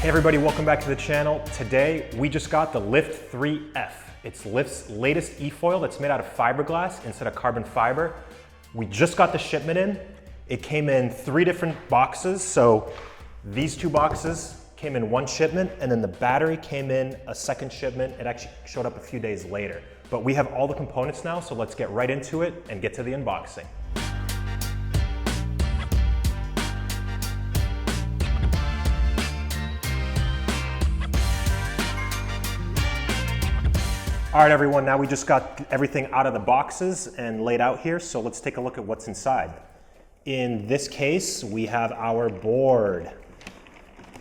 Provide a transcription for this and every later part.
Hey everybody, welcome back to the channel. Today, we just got the Lift 3F. It's Lift's latest eFoil that's made out of fiberglass instead of carbon fiber. We just got the shipment in. It came in 3 different boxes. So these 2 boxes came in 1 shipment, and then the battery came in a 2nd shipment. It actually showed up a few days later. But we have all the components now, so let's get right into it and get to the unboxing. All right, everyone, now we just got everything out of the boxes and laid out here, so let's take a look at what's inside. In this case, we have our board.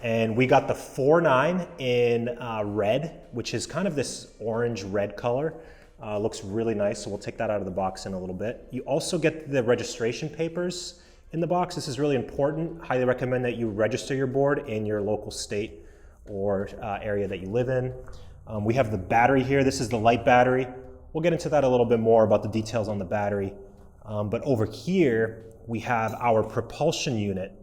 And we got the 4.9 in red, which is kind of this orange-red color. Looks really nice, so we'll take that out of the box in a little bit. You also get the registration papers in the box. This is really important. Highly recommend that you register your board in your local state or area that you live in. We have the battery here. This is the light battery. We'll get into that a little bit more about the details on the battery. But over here, we have our propulsion unit.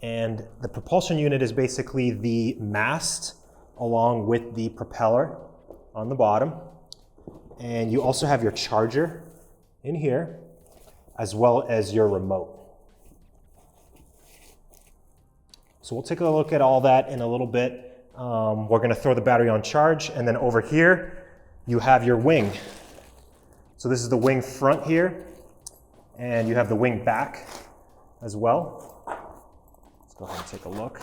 And the propulsion unit is basically the mast along with the propeller on the bottom. And you also have your charger in here, as well as your remote. So we'll take a look at all that in a little bit. We're going to throw the battery on charge, and then over here you have your wing. So this is the wing front here, and you have the wing back as well. Let's go ahead and take a look.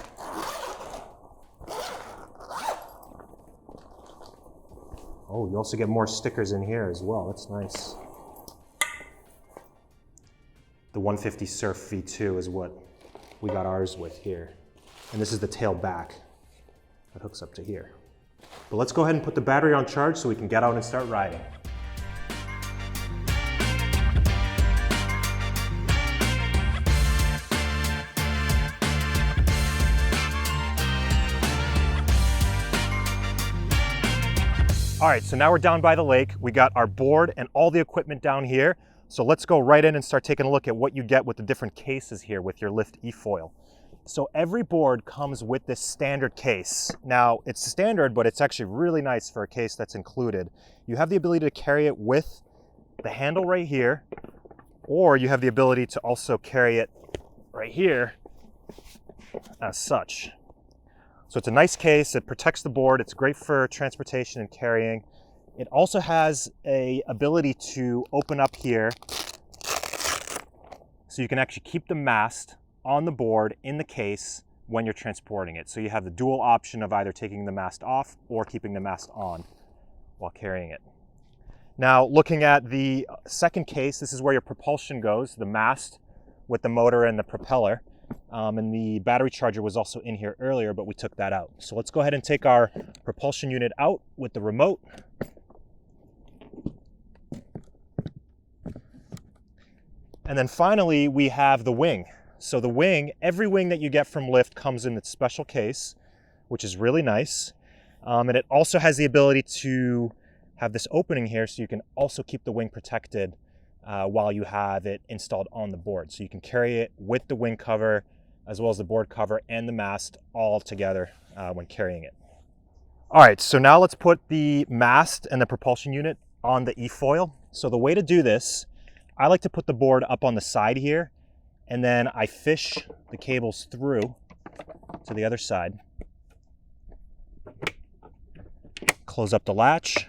Oh, you also get more stickers in here as well. That's nice. The 150 Surf V2 is what we got ours with here. And this is the tail back that hooks up to here. But let's go ahead and put the battery on charge so we can get out and start riding. All right, so now we're down by the lake. We got our board and all the equipment down here. So let's go right in and start taking a look at what you get with the different cases here with your Lift eFoil. So every board comes with this standard case. Now, it's standard, but it's actually really nice for a case that's included. You have the ability to carry it with the handle right here, or you have the ability to also carry it right here as such. So it's a nice case, it protects the board, it's great for transportation and carrying. It also has an ability to open up here so you can actually keep the mast on the board in the case when you're transporting it. So you have the dual option of either taking the mast off or keeping the mast on while carrying it. Now, looking at the second case, this is where your propulsion goes, the mast with the motor and the propeller. And the battery charger was also in here earlier, but we took that out. So let's go ahead and take our propulsion unit out with the remote. And then finally, we have the wing. So the wing, every wing that you get from Lift comes in its special case, which is really nice. And it also has the ability to have this opening here so you can also keep the wing protected while you have it installed on the board. So you can carry it with the wing cover, as well as the board cover and the mast all together when carrying it. All right, so now let's put the mast and the propulsion unit on the eFoil. So the way to do this, I like to put the board up on the side here, and then I fish the cables through to the other side. Close up the latch.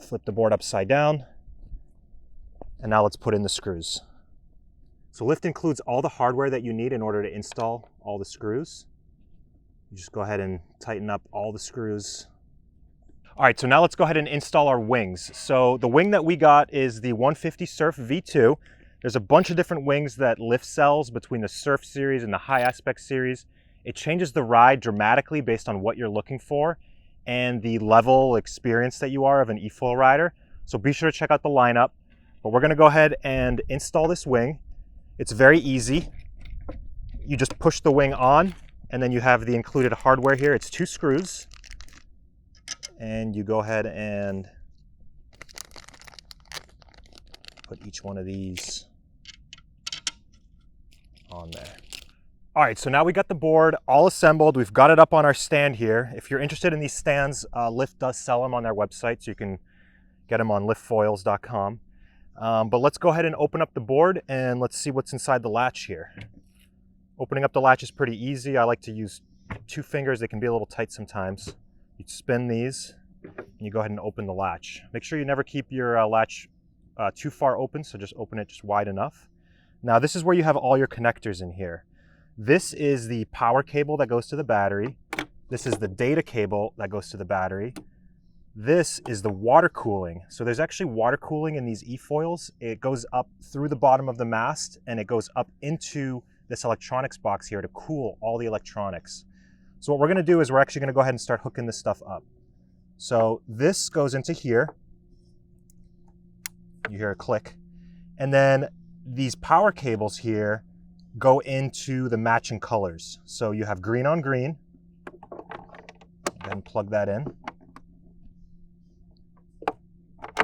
Flip the board upside down. And now let's put in the screws. So Lift includes all the hardware that you need in order to install all the screws. You just go ahead and tighten up all the screws. All right, so now let's go ahead and install our wings. So the wing that we got is the 150 Surf V2. There's a bunch of different wings that Lift sells between the Surf series and the High Aspect series. It changes the ride dramatically based on what you're looking for and the level experience that you are of an eFoil rider. So be sure to check out the lineup. But we're gonna go ahead and install this wing. It's very easy. You just push the wing on, and then you have the included hardware here. It's 2 screws. And you go ahead and put each one of these on there. All right, so now we got the board all assembled. We've got it up on our stand here. If you're interested in these stands, Lift does sell them on their website, so you can get them on liftfoils.com. But let's go ahead and open up the board and let's see what's inside the latch here. Opening up the latch is pretty easy. I like to use 2 fingers. They can be a little tight sometimes. You spin these and you go ahead and open the latch. Make sure you never keep your latch too far open, so just open it just wide enough. Now this is where you have all your connectors in here. This is the power cable that goes to the battery. This is the data cable that goes to the battery. This is the water cooling. So there's actually water cooling in these eFoils. It goes up through the bottom of the mast and it goes up into this electronics box here to cool all the electronics. So what we're gonna do is we're actually gonna go ahead and start hooking this stuff up. So this goes into here. You hear a click. And then these power cables here go into the matching colors. So you have green on green. Then plug that in.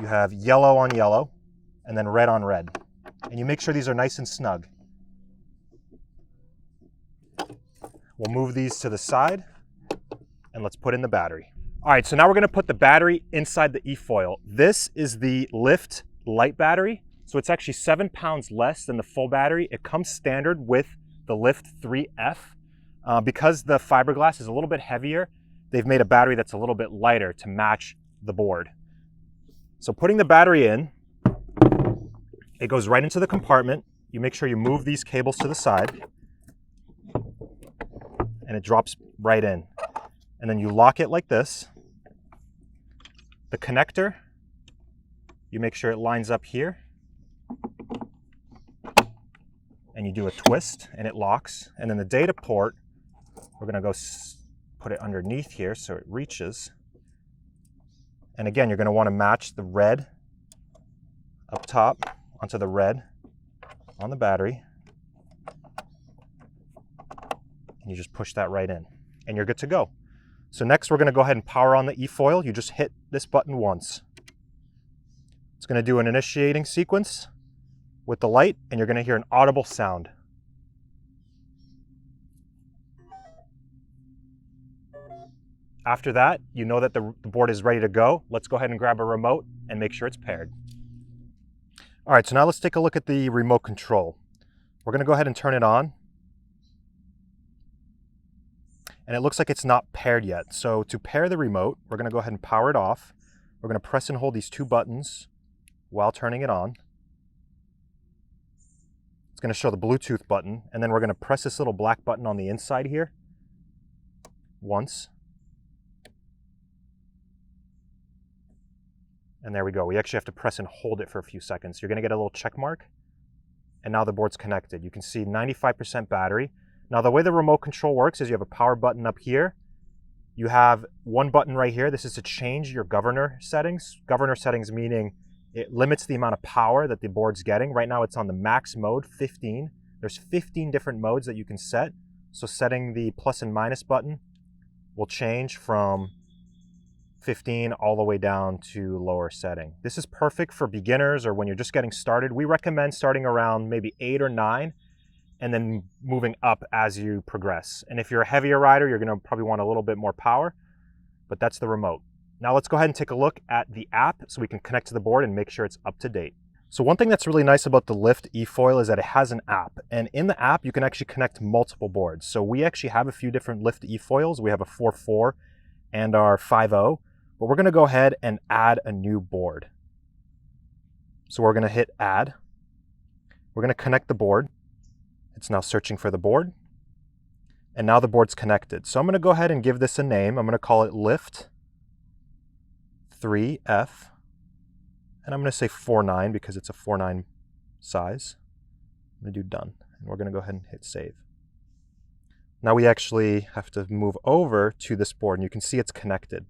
You have yellow on yellow, and then red on red. And you make sure these are nice and snug. We'll move these to the side, and let's put in the battery. All right, so now we're gonna put the battery inside the eFoil. This is the Lift light battery. So it's actually 7 pounds less than the full battery. It comes standard with the Lift 3F. Because the fiberglass is a little bit heavier, they've made a battery that's a little bit lighter to match the board. So putting the battery in, it goes right into the compartment. You make sure you move these cables to the side and it drops right in. And then you lock it like this. The connector, you make sure it lines up here. And you do a twist and it locks. And then the data port, we're gonna go put it underneath here so it reaches. And again, you're gonna wanna match the red up top onto the red on the battery. And you just push that right in and you're good to go. So next we're gonna go ahead and power on the eFoil. You just hit this button once. It's gonna do an initiating sequence with the light, and you're gonna hear an audible sound. After that, you know that the board is ready to go. Let's go ahead and grab a remote and make sure it's paired. All right, so now let's take a look at the remote control. We're gonna go ahead and turn it on. And it looks like it's not paired yet. So to pair the remote, we're gonna go ahead and power it off. We're gonna press and hold these 2 buttons while turning it on. It's going to show the Bluetooth button, and then we're going to press this little black button on the inside here once. And there we go. We actually have to press and hold it for a few seconds. You're going to get a little check mark, and now the board's connected. You can see 95% battery. Now the way the remote control works is you have a power button up here. You have 1 button right here. This is to change your governor settings. Governor settings meaning it limits the amount of power that the board's getting. Right now it's on the max mode, 15. There's 15 different modes that you can set. So setting the plus and minus button will change from 15 all the way down to lower setting. This is perfect for beginners or when you're just getting started. We recommend starting around maybe 8 or 9 and then moving up as you progress. And if you're a heavier rider, you're gonna probably want a little bit more power, but that's the remote. Now let's go ahead and take a look at the app so we can connect to the board and make sure it's up to date. So one thing that's really nice about the Lift eFoil is that it has an app. And in the app, you can actually connect multiple boards. So we actually have a few different Lift eFoils. We have a 4.4 and our 5.0, but we're gonna go ahead and add a new board. So we're gonna hit add. We're gonna connect the board. It's now searching for the board. And now the board's connected. So I'm gonna go ahead and give this a name. I'm gonna call it Lift 3F, and I'm going to say 4.9 because it's a 4.9 size. I'm going to do done, and we're going to go ahead and hit save. Now we actually have to move over to this board, and you can see it's connected.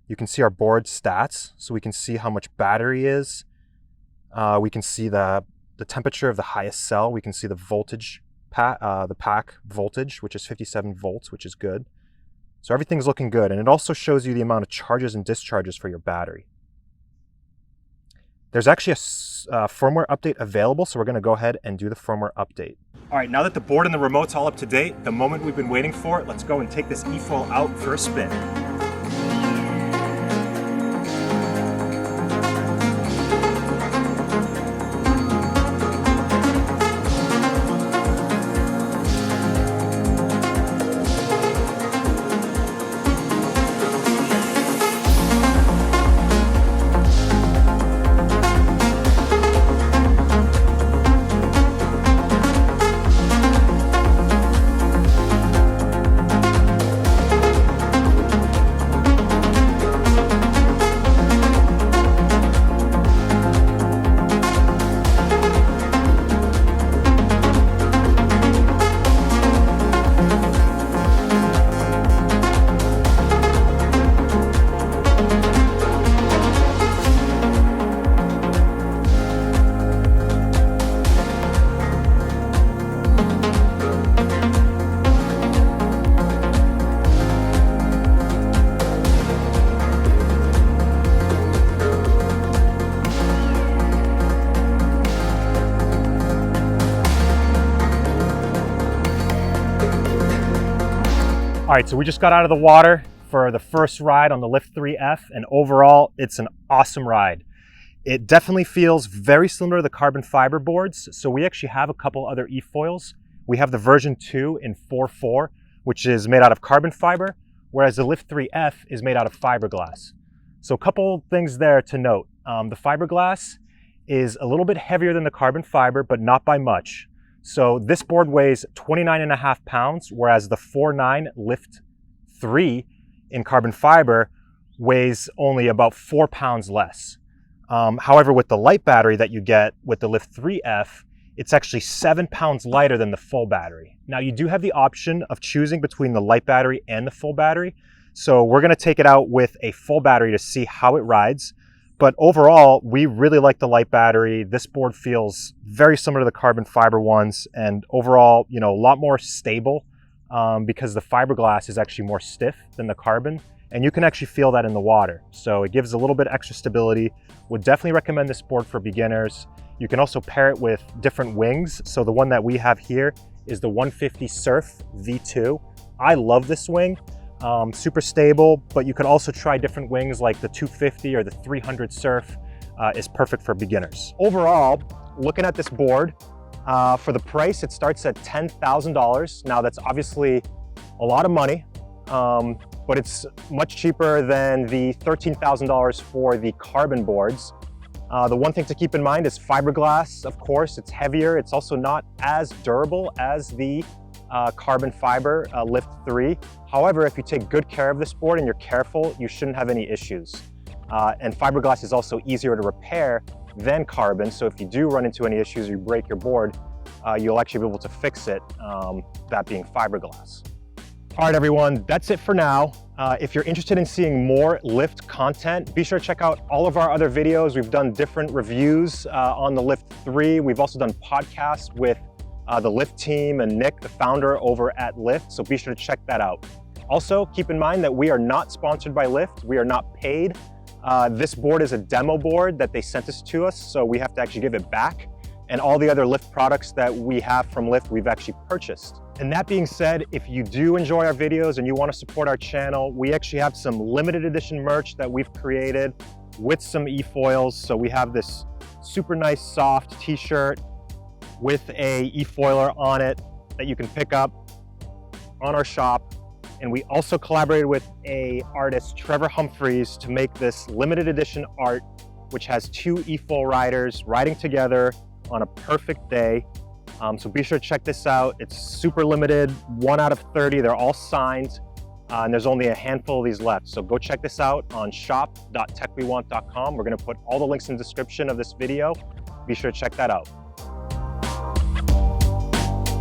You can see our board stats, so we can see how much battery is. We can see the temperature of the highest cell. We can see the voltage, the pack voltage, which is 57 volts, which is good. So everything's looking good, and it also shows you the amount of charges and discharges for your battery. There's actually a firmware update available, so we're gonna go ahead and do the firmware update. All right, now that the board and the remote's all up to date, the moment we've been waiting for, let's go and take this eFoil out for a spin. All right, so we just got out of the water for the first ride on the Lift 3F, and overall, it's an awesome ride. It definitely feels very similar to the carbon fiber boards. So we actually have a couple other eFoils. We have the version 2 in 4.4, which is made out of carbon fiber, whereas the Lift 3F is made out of fiberglass. So a couple things there to note. The fiberglass is a little bit heavier than the carbon fiber, but not by much. So this board weighs 29.5 pounds, whereas the 4.9 Lift 3 in carbon fiber weighs only about 4 pounds less. However, with the light battery that you get with the Lift 3F, it's actually 7 pounds lighter than the full battery. Now you do have the option of choosing between the light battery and the full battery. So we're gonna take it out with a full battery to see how it rides. But overall, we really like the light battery. This board feels very similar to the carbon fiber ones, and overall, a lot more stable because the fiberglass is actually more stiff than the carbon, and you can actually feel that in the water. So it gives a little bit extra stability. Would definitely recommend this board for beginners. You can also pair it with different wings. So the one that we have here is the 150 Surf V2. I love this wing. Super stable, but you could also try different wings like the 250 or the 300 Surf is perfect for beginners. Overall, looking at this board, for the price, it starts at $10,000. Now that's obviously a lot of money, but it's much cheaper than the $13,000 for the carbon boards. The one thing to keep in mind is fiberglass, of course, it's heavier. It's also not as durable as the carbon fiber Lift 3. However, if you take good care of this board and you're careful, you shouldn't have any issues. And fiberglass is also easier to repair than carbon. So if you do run into any issues or you break your board, you'll actually be able to fix it, that being fiberglass. All right, everyone, that's it for now. If you're interested in seeing more Lift content, be sure to check out all of our other videos. We've done different reviews on the Lift 3. We've also done podcasts with the Lift team and Nick, the founder over at Lift, so be sure to check that out. Also, keep in mind that we are not sponsored by Lift. We are not paid. This board is a demo board that they sent us to us, so we have to actually give it back. And all the other Lift products that we have from Lift, we've actually purchased. And that being said, if you do enjoy our videos and you want to support our channel, we actually have some limited edition merch that we've created with some eFoils. So we have this super nice soft t-shirt with a eFoiler on it that you can pick up on our shop. And we also collaborated with an artist, Trevor Humphreys, to make this limited edition art, which has two eFoil riders riding together on a perfect day. So be sure to check this out. It's super limited, 1 out of 30. They're all signed, and there's only a handful of these left. So go check this out on shop.techwewant.com. We're gonna put all the links in the description of this video. Be sure to check that out.